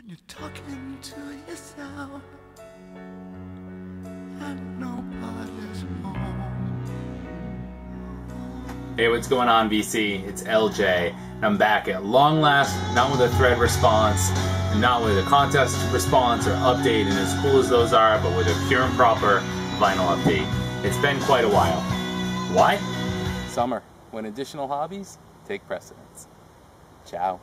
You're talking to yourself and nobody's home. Hey, what's going on, VC? It's LJ, and I'm back at long last, not with a thread response, and not with a contest response or update, and as cool as those are, but with a pure and proper vinyl update. It's been quite a while. Why? Summer, when additional hobbies take precedence. Ciao.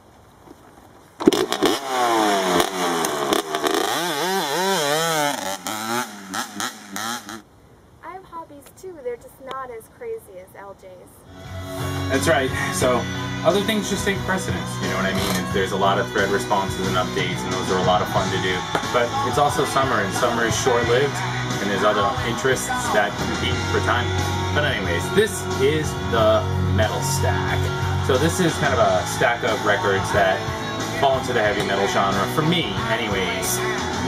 I have hobbies too, they're just not as crazy as LJ's. That's right. So other things just take precedence, you know what I mean? There's a lot of thread responses and updates, and those are a lot of fun to do. But it's also summer, and summer is short-lived, and there's other interests that compete for time. But anyways, this is the metal stack. So this is kind of a stack of records that fall into the heavy metal genre, for me anyways.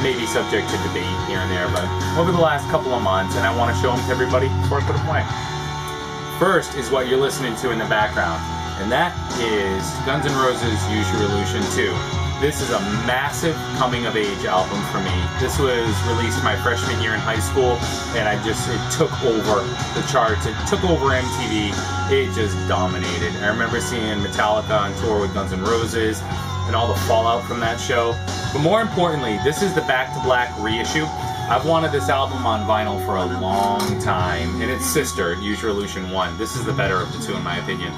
Maybe subject to debate here and there, but over the last couple of months, and I want to show them to everybody before I put them away. First is what you're listening to in the background, and that is Guns N' Roses' Use Your Illusion 2. This is a massive coming-of-age album for me. This was released my freshman year in high school, and it took over the charts. It took over MTV. It just dominated. I remember seeing Metallica on tour with Guns N' Roses, and all the fallout from that show. But more importantly, this is the Back to Black reissue. I've wanted this album on vinyl for a long time, and its sister, Use Your Illusion 1. This is the better of the two in my opinion.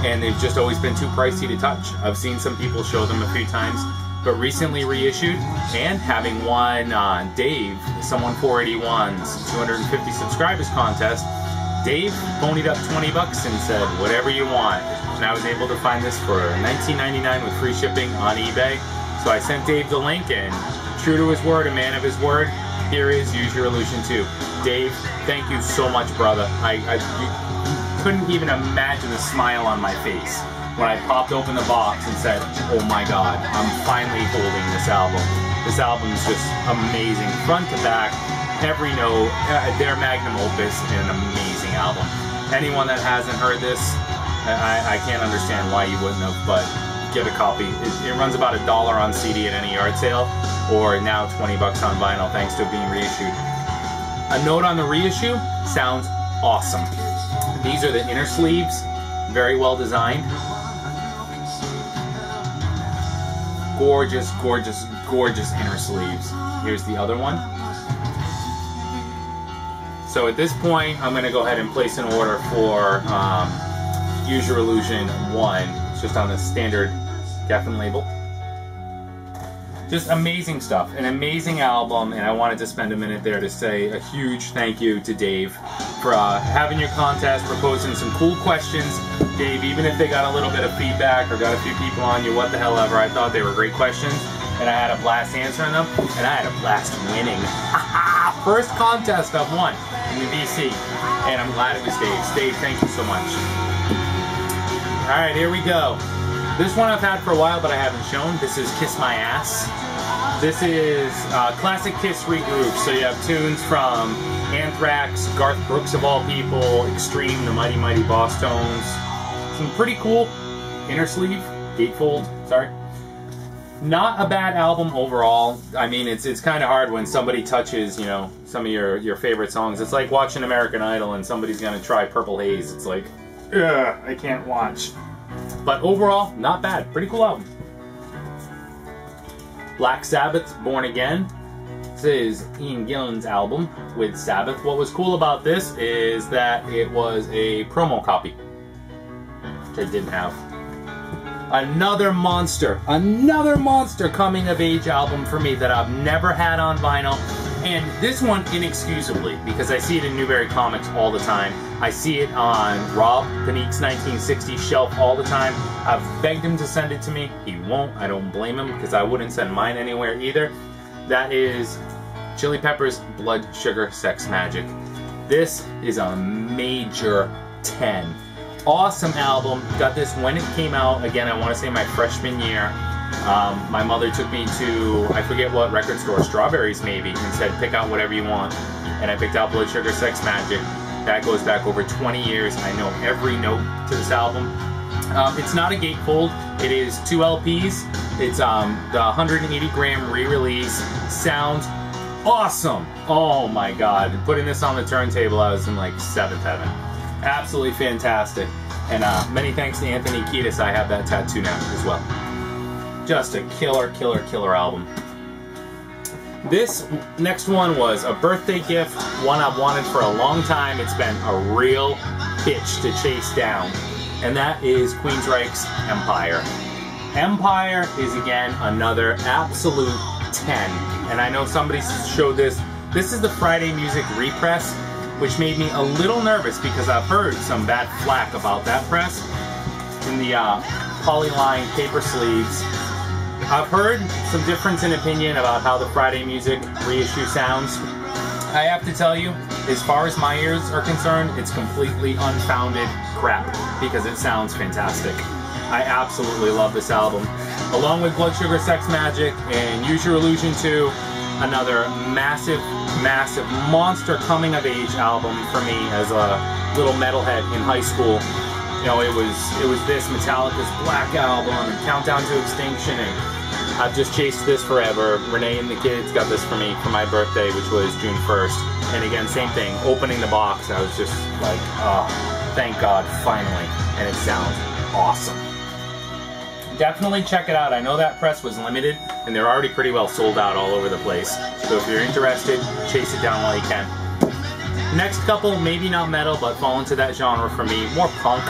And they've just always been too pricey to touch. I've seen some people show them a few times, but recently reissued, and having won Dave, Someone 481's 250 subscribers contest, Dave ponied up 20 bucks and said, whatever you want. And I was able to find this for $19.99 with free shipping on eBay. So I sent Dave the link, and true to his word, a man of his word, here is Use Your Illusion 2. Dave, thank you so much, brother. You couldn't even imagine the smile on my face when I popped open the box and said, oh my god, I'm finally holding this album. This album is just amazing, front to back, every note, their magnum opus, and an amazing album. Anyone that hasn't heard this, I can't understand why you wouldn't have, but get a copy. It runs about $1 on CD at any yard sale, or now 20 bucks on vinyl thanks to being reissued. A note on the reissue, sounds awesome. These are the inner sleeves, very well designed. Gorgeous, gorgeous, gorgeous inner sleeves. Here's the other one. So at this point, I'm going to go ahead and place an order for Use Your Illusion 1. It's just on the standard Geffen label. Just amazing stuff, an amazing album, and I wanted to spend a minute there to say a huge thank you to Dave for having your contest, proposing some cool questions. Dave, even if they got a little bit of feedback or got a few people on you, what the hell ever, I thought they were great questions, and I had a blast answering them, and I had a blast winning. First contest I've won in the VC, and I'm glad it was Dave's. Dave, thank you so much. Alright, here we go. This one I've had for a while, but I haven't shown. This is Kiss My Ass. This is classic Kiss Regrooved. So you have tunes from Anthrax, Garth Brooks of all people, Extreme, the Mighty Mighty Boss Tones. Some pretty cool inner sleeve, gatefold, sorry. Not a bad album overall. I mean, it's kind of hard when somebody touches, you know, some of your favorite songs. It's like watching American Idol and somebody's gonna try Purple Haze. It's like, ugh, I can't watch. But overall, not bad. Pretty cool album. Black Sabbath's Born Again. This is Ian Gillan's album with Sabbath. What was cool about this is that it was a promo copy, which I didn't have. Another monster coming of age album for me that I've never had on vinyl. And this one inexcusably, because I see it in Newberry Comics all the time. I see it on Rob Panique's 1960s shelf all the time. I've begged him to send it to me. He won't. I don't blame him, because I wouldn't send mine anywhere either. That is Chili Peppers' Blood Sugar Sex Magic. This is a major 10. Awesome album. Got this when it came out. Again, I want to say my freshman year. My mother took me to, I forget what record store, Strawberries maybe, and said, pick out whatever you want. And I picked out Blood Sugar Sex Magic. That goes back over 20 years. I know every note to this album. It's not a gatefold. It is 2 LPs. It's the 180 gram re-release. Sounds awesome. Oh my god. Putting this on the turntable, I was in like 7th heaven. Absolutely fantastic. And many thanks to Anthony Kiedis. I have that tattoo now as well. Just a killer, killer, killer album. This next one was a birthday gift, one I've wanted for a long time. It's been a real bitch to chase down. And that is Queensryche's Empire. Empire is, again, another absolute 10. And I know somebody showed this. This is the Friday Music repress, which made me a little nervous because I've heard some bad flack about that press in the polyline paper sleeves. I've heard some difference in opinion about how the Friday Music reissue sounds. I have to tell you, as far as my ears are concerned, it's completely unfounded crap because it sounds fantastic. I absolutely love this album. Along with Blood Sugar Sex Magic and Use Your Illusion 2, another massive, massive monster coming of age album for me as a little metalhead in high school. You know, it was this, Metallica's Black Album, and Countdown to Extinction, and I've just chased this forever. Renee and the kids got this for me for my birthday, which was June 1st. And again, same thing, opening the box, I was just like, oh, thank God, finally. And it sounds awesome. Definitely check it out. I know that press was limited, and they're already pretty well sold out all over the place. So if you're interested, chase it down while you can. Next couple, maybe not metal, but fall into that genre for me. More punk,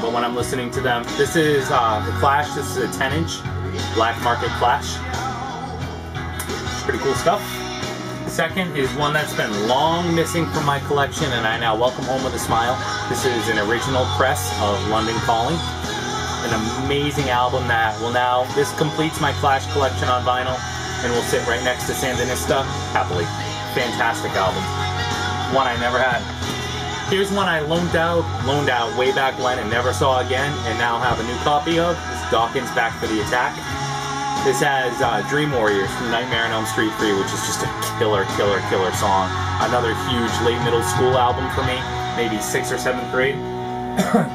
but when I'm listening to them. This is The Clash. This is a 10-inch Black Market Clash. Pretty cool stuff. Second is one that's been long missing from my collection, and I now welcome home with a smile. This is an original press of London Calling. An amazing album that will now, this completes my Clash collection on vinyl, and will sit right next to Sandinista happily. Fantastic album. One I never had. Here's one I loaned out way back when and never saw again, and now have a new copy of. It's Dawkins Back for the Attack. This has Dream Warriors from Nightmare on Elm Street 3, which is just a killer, killer, killer song. Another huge late middle school album for me, maybe 6th or 7th grade.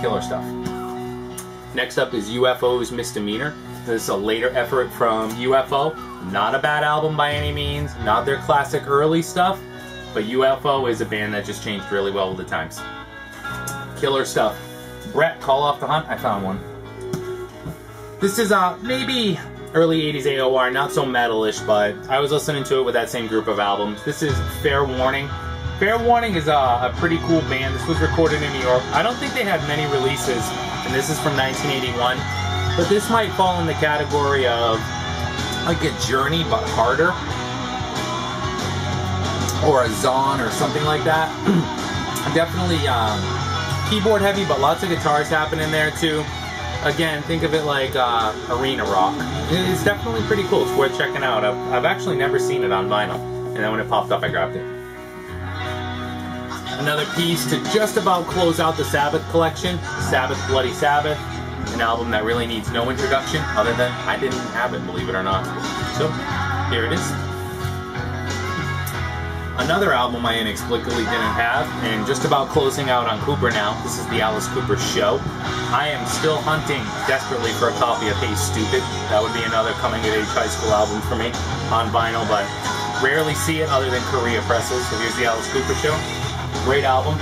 Killer stuff. Next up is UFO's Misdemeanor. This is a later effort from UFO. Not a bad album by any means, not their classic early stuff, but UFO is a band that just changed really well with the times. Killer stuff. Brett, Call Off the Hunt, I found one. This is maybe early 80s AOR, not so metalish, but I was listening to it with that same group of albums. This is Fair Warning. Fair Warning is a pretty cool band. This was recorded in New York. I don't think they had many releases, and this is from 1981. But this might fall in the category of like a Journey, but harder. Or a Zon or something like that. Definitely keyboard heavy, but lots of guitars happen in there too. Again, think of it like arena rock. It's definitely pretty cool. It's worth checking out. I've actually never seen it on vinyl, and then when it popped up, I grabbed it. Another piece to just about close out the Sabbath collection, Sabbath Bloody Sabbath, an album that really needs no introduction, other than I didn't have it, believe it or not. So, here it is. Another album I inexplicably didn't have, and just about closing out on Cooper now. This is the Alice Cooper Show. I am still hunting desperately for a copy of Hey Stupid. That would be another coming-of-age high school album for me on vinyl, but rarely see it other than Korea presses. So here's the Alice Cooper Show. Great album.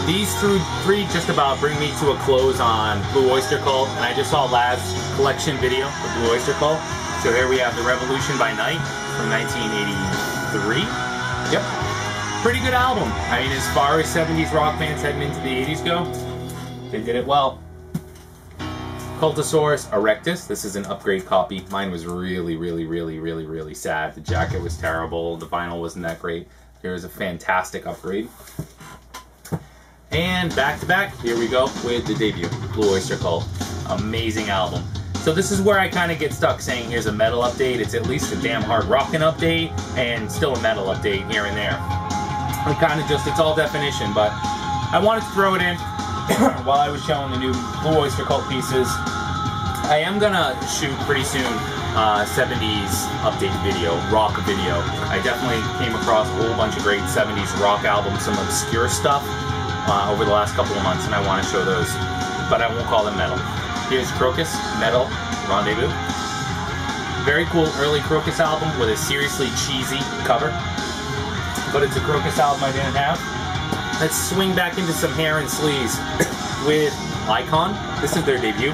These three just about bring me to a close on Blue Oyster Cult, and I just saw Laz's collection video of Blue Oyster Cult. So here we have The Revolution by Night from 1983. Yep. Pretty good album. I mean, as far as 70s rock bands heading into the 80s go, they did it well. Cultosaurus, Erectus. This is an upgrade copy. Mine was really, really, really, really, really sad. The jacket was terrible. The vinyl wasn't that great. Here's a fantastic upgrade. And back to back, here we go with the debut, Blue Oyster Cult. Amazing album. So this is where I kind of get stuck saying here's a metal update. It's at least a damn hard rockin' update and still a metal update here and there. I kind of just, it's all definition, but I wanted to throw it in while I was showing the new Blue Oyster Cult pieces. I am gonna shoot pretty soon 70s update video, rock video. I definitely came across a whole bunch of great 70s rock albums, some obscure stuff. over the last couple of months, and I want to show those, but I won't call them metal. Here's Crocus, Metal, Rendez-vous. Very cool early Crocus album with a seriously cheesy cover, but it's a Crocus album I didn't have. Let's swing back into some hair and sleeves with Icon. This is their debut.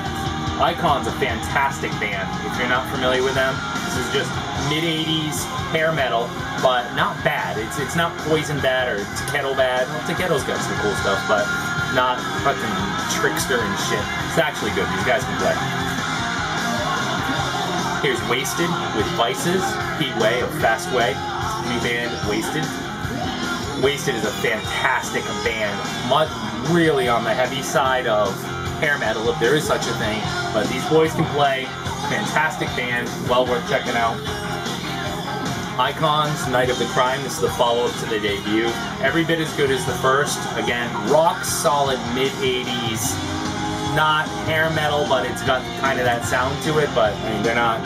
Icon's a fantastic band. If you're not familiar with them, this is just mid-80s hair metal, but not bad. It's not Poison bad or Teketo bad. Well, Teketo's got some cool stuff, but not fucking Trickster and shit. It's actually good. These guys can play. Here's Wasted with Vices, Pete Way of Fast Way. New band, Wasted. Wasted is a fantastic band. Really on the heavy side of hair metal, if there is such a thing. But these boys can play. Fantastic band. Well worth checking out. Icon's Night of the Crime. This is the follow-up to the debut. Every bit as good as the first. Again, rock solid mid-80s. Not hair metal, but it's got kind of that sound to it. But I mean, they're not,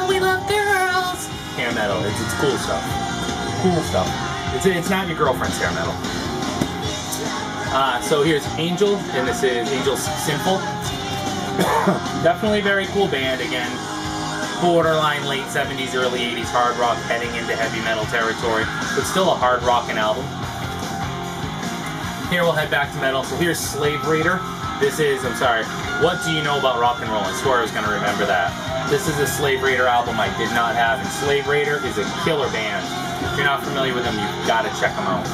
we love girls, hair metal. It's cool stuff. Cool stuff. It's not your girlfriend's hair metal. So here's Angel, and this is Angel's Sinful. Definitely a very cool band. Again, borderline late 70s, early 80s hard rock heading into heavy metal territory, but still a hard rockin' album. Here we'll head back to metal. So here's Slave Raider. This is, I'm sorry, What Do You Know About Rock and Roll? I swore I was going to remember that. This is a Slave Raider album I did not have, and Slave Raider is a killer band. If you're not familiar with them, you've got to check them out.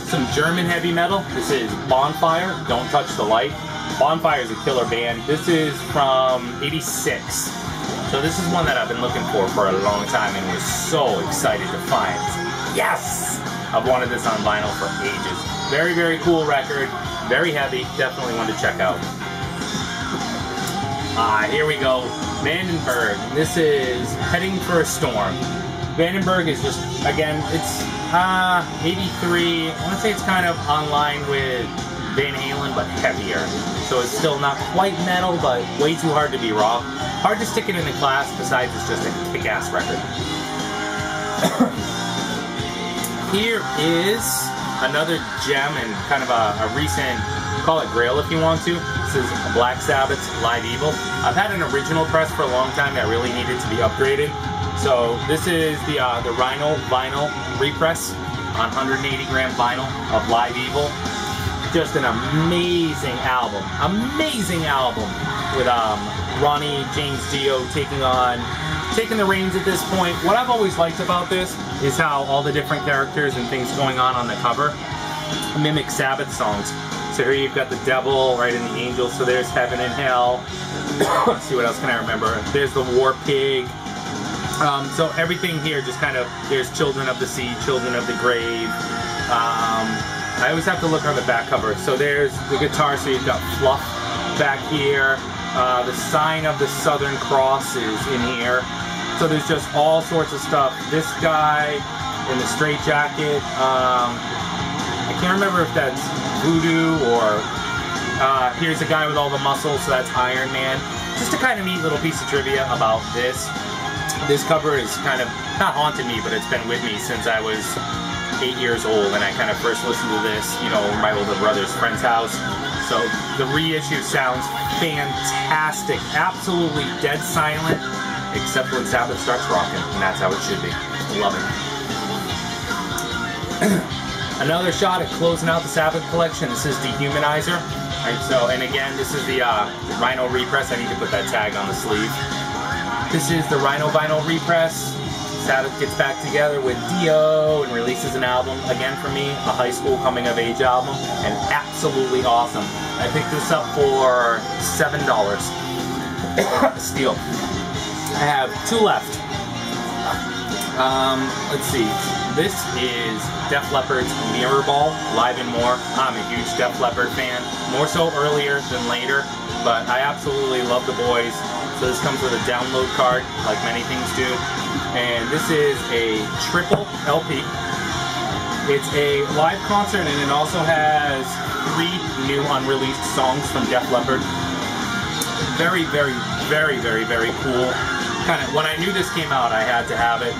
Some German heavy metal. This is Bonfire, Don't Touch the Light. Bonfire is a killer band. This is from '86. So this is one that I've been looking for a long time and was so excited to find. Yes! I've wanted this on vinyl for ages. Very, very cool record. Very heavy. Definitely one to check out. Here we go. Vandenberg. This is Heading for a Storm. Vandenberg is just, again, it's 83. I want to say it's kind of on line with Van Halen, but heavier. So it's still not quite metal, but way too hard to be rock. Hard to stick it in a class, besides it's just a kick-ass record. Here is another gem and kind of a recent, call it grail if you want to. This is Black Sabbath's Live Evil. I've had an original press for a long time that really needed to be upgraded. So this is the Rhino vinyl repress on 180 gram vinyl of Live Evil. Just an amazing album. Amazing album with Ronnie James Dio taking the reins at this point. What I've always liked about this is how all the different characters and things going on the cover mimic Sabbath songs. So here you've got the devil, right, and the angels. So there's heaven and hell. Let's see, what else can I remember? There's the war pig. So everything here just kind of, there's children of the sea, children of the grave. I always have to look on the back cover. So there's the guitar, so you've got Fluff back here. The sign of the Southern Cross is in here. So there's just all sorts of stuff. This guy in the straight jacket, I can't remember if that's Voodoo or here's a guy with all the muscles, so that's Iron Man. Just a kind of neat little piece of trivia about this. This cover is kind of, not haunted me, but it's been with me since I was 8 years old, and I kind of first listened to this, you know, my older brother's friend's house. So the reissue sounds fantastic, absolutely dead silent, except when Sabbath starts rocking, and that's how it should be. Love it. Another shot at closing out the Sabbath collection. This is Dehumanizer. Right, so, and again, this is the Rhino repress. I need to put that tag on the sleeve. This is the Rhino vinyl repress. Sabbath gets back together with Dio and releases an album. Again, for me, a high school coming-of-age album, and absolutely awesome. I picked this up for $7. Steal. I have 2 left. Let's see. This is Def Leppard's Mirror Ball, Live and More. I'm a huge Def Leppard fan. More so earlier than later, but I absolutely love the boys. So this comes with a download card, like many things do. And this is a triple LP. It's a live concert, and it also has 3 new unreleased songs from Def Leppard. Very, very, very, very, very cool. Kind of, when I knew this came out, I had to have it.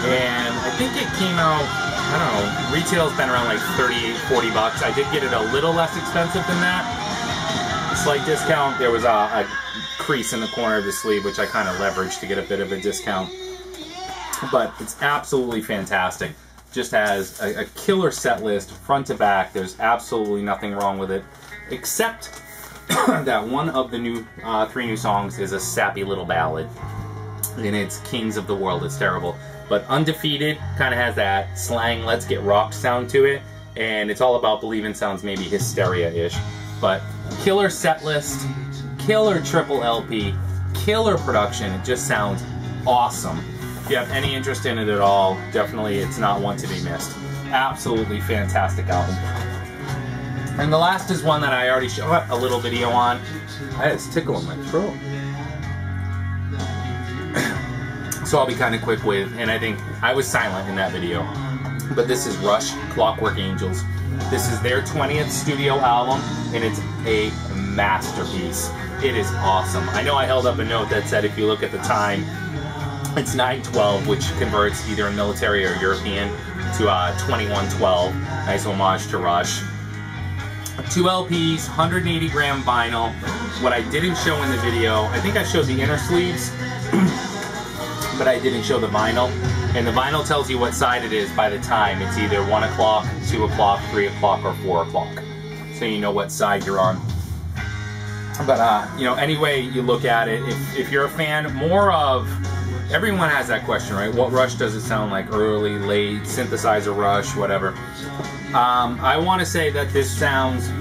And I think it came out I don't know, retail's been around like 38, 40 bucks. I did get it a little less expensive than that. Slight discount. There was a crease in the corner of the sleeve, which I kind of leveraged to get a bit of a discount. But it's absolutely fantastic. Just has a killer set list, front to back. There's absolutely nothing wrong with it, except that one of the new 3 new songs is a sappy little ballad. And it's Kings of the World. It's terrible. But Undefeated kind of has that slang, let's get rocked sound to it. And it's all about Believin' sounds maybe hysteria-ish. But killer set list, killer triple LP, killer production. It just sounds awesome. If you have any interest in it at all, definitely it's not one to be missed. Absolutely fantastic album. And the last is one that I already showed a little video on. I had this tickle in my throat. So I'll be kind of quick with, and I think I was silent in that video, but this is Rush, Clockwork Angels. This is their 20th studio album, and it's a masterpiece. It is awesome. I know I held up a note that said if you look at the time, it's 9/12, which converts either in military or European to 21/12. Nice homage to Rush. 2 LPs, 180 gram vinyl. What I didn't show in the video, I think I showed the inner sleeves, but I didn't show the vinyl. And the vinyl tells you what side it is by the time. It's either 1 o'clock, 2 o'clock, 3 o'clock, or 4 o'clock. So you know what side you're on. But, you know, any way you look at it, if you're a fan, more of, everyone has that question, right? What Rush does it sound like? Early, late, synthesizer Rush, whatever. I want to say that this sounds,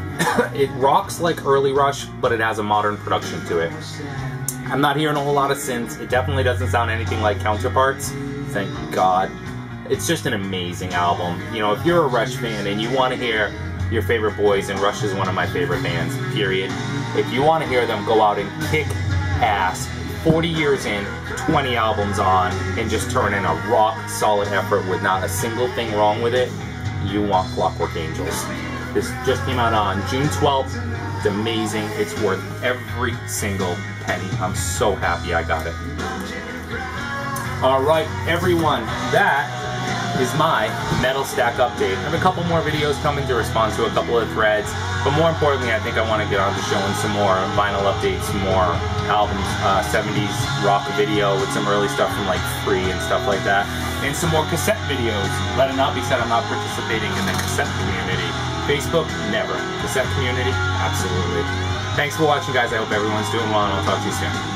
it rocks like early Rush, but it has a modern production to it. I'm not hearing a whole lot of synths. It definitely doesn't sound anything like Counterparts. Thank God. It's just an amazing album. You know, if you're a Rush fan and you want to hear your favorite boys, and Rush is one of my favorite bands, period. If you want to hear them go out and kick ass, 40 years in, 20 albums on, and just turn in a rock solid effort with not a single thing wrong with it, you want Clockwork Angels. This just came out on June 12th. It's amazing. It's worth every single penny. I'm so happy I got it. Alright, everyone, that is my metal stack update. I have a couple more videos coming to respond to a couple of threads, but more importantly, I think I want to get on to showing some more vinyl updates, some more albums, 70s rock video with some early stuff from like Free and stuff like that, and some more cassette videos. Let it not be said I'm not participating in the cassette community. Facebook, never. Cassette community, absolutely. Thanks for watching, guys. I hope everyone's doing well, and I'll talk to you soon.